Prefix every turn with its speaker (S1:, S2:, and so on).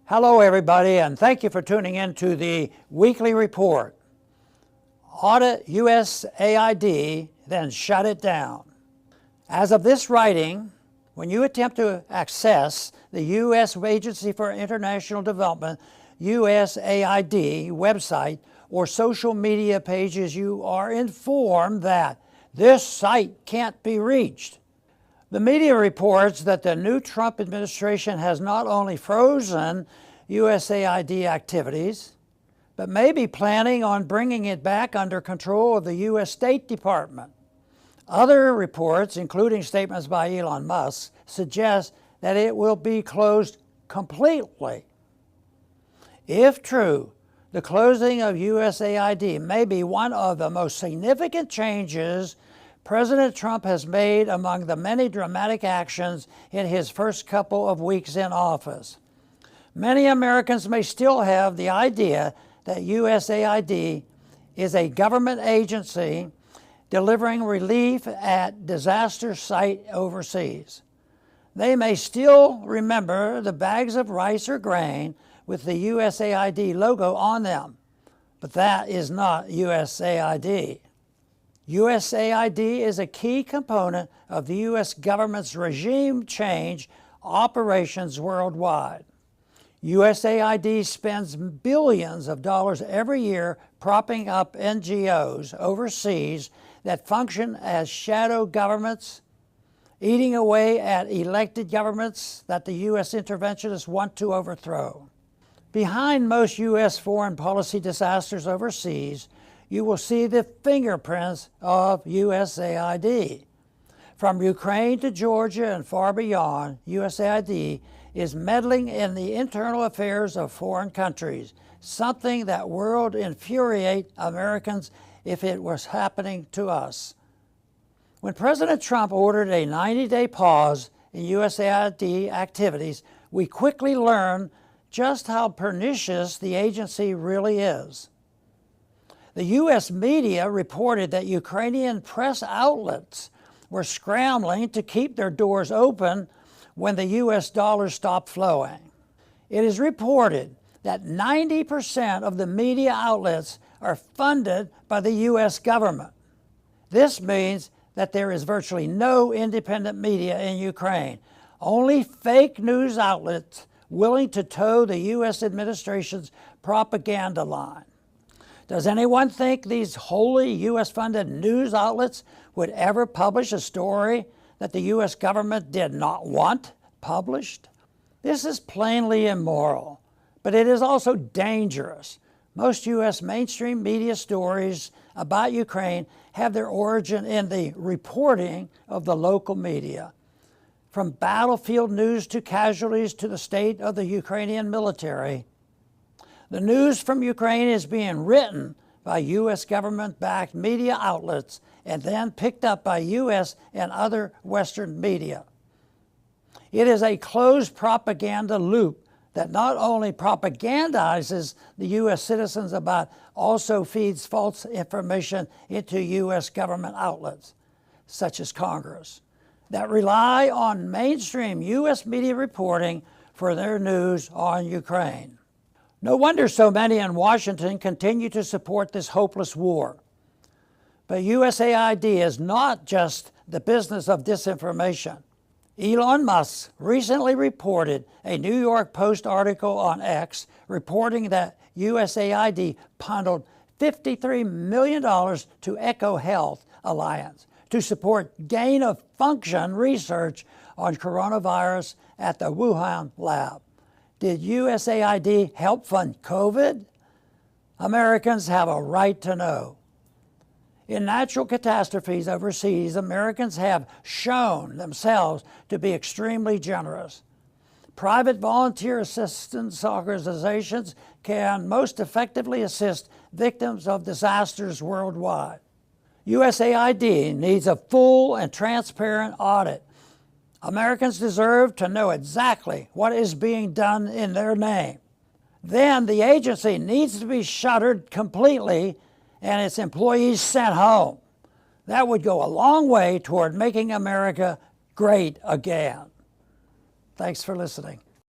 S1: Hello everybody, and thank you for tuning in to the weekly report. Audit USAID, then shut it down. As of this writing, when you attempt to access the U.S. Agency for International Development, USAID website or social media pages, you are informed that this site can't be reached. The media reports that the new Trump administration has not only frozen USAID activities, but may be planning on bringing it back under control of the U.S. State Department. Other reports, including statements by Elon Musk, suggest that it will be closed completely. If true, the closing of USAID may be one of the most significant changes President Trump has made among the many dramatic actions in his first couple of weeks in office. Many Americans may still have the idea that USAID is a government agency delivering relief at disaster sites overseas. They may still remember the bags of rice or grain with the USAID logo on them, but that is not USAID. USAID is a key component of the U.S. government's regime change operations worldwide. USAID spends billions of dollars every year propping up NGOs overseas that function as shadow governments, eating away at elected governments that the U.S. interventionists want to overthrow. Behind most U.S. foreign policy disasters overseas, you will see the fingerprints of USAID. From Ukraine to Georgia and far beyond, USAID is meddling in the internal affairs of foreign countries, something that would infuriate Americans if it was happening to us. When President Trump ordered a 90-day pause in USAID activities, we quickly learned just how pernicious the agency really is. The U.S. media reported that Ukrainian press outlets were scrambling to keep their doors open when the U.S. dollar stopped flowing. It is reported that 90% of the media outlets are funded by the U.S. government. This means that there is virtually no independent media in Ukraine, only fake news outlets willing to toe the U.S. administration's propaganda line. Does anyone think these wholly U.S.-funded news outlets would ever publish a story that the U.S. government did not want published? This is plainly immoral, but it is also dangerous. Most U.S. mainstream media stories about Ukraine have their origin in the reporting of the local media. From battlefield news to casualties to the state of the Ukrainian military, the news from Ukraine is being written by U.S. government-backed media outlets and then picked up by U.S. and other Western media. It is a closed propaganda loop that not only propagandizes the U.S. citizens but also feeds false information into U.S. government outlets, such as Congress, that rely on mainstream U.S. media reporting for their news on Ukraine. No wonder so many in Washington continue to support this hopeless war. But USAID is not just the business of disinformation. Elon Musk recently reported a New York Post article on X reporting that USAID bundled $53 million to Echo Health Alliance to support gain-of-function research on coronavirus at the Wuhan lab. Did USAID help fund COVID? Americans have a right to know. In natural catastrophes overseas, Americans have shown themselves to be extremely generous. Private volunteer assistance organizations can most effectively assist victims of disasters worldwide. USAID needs a full and transparent audit. Americans deserve to know exactly what is being done in their name. Then the agency needs to be shuttered completely and its employees sent home. That would go a long way toward making America great again. Thanks for listening.